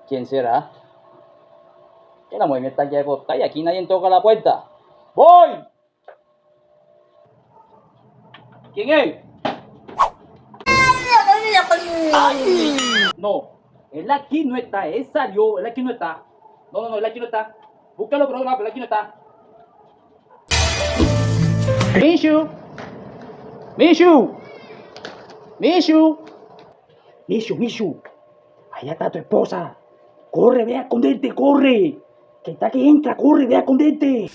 ¿Quién será? Que la mujer me está aquí acostada y aquí nadie toca la puerta. ¡Voy! ¿Quién es? No, él aquí no está, él salió, él aquí no está. No, él aquí no está. Búscalo por otro lado, pero él aquí no está. Mishu, Mishu, Mishu, Mishu, allá está tu esposa. Corre, ve a esconderte, corre. Que está que entra, corre, ve a esconderte.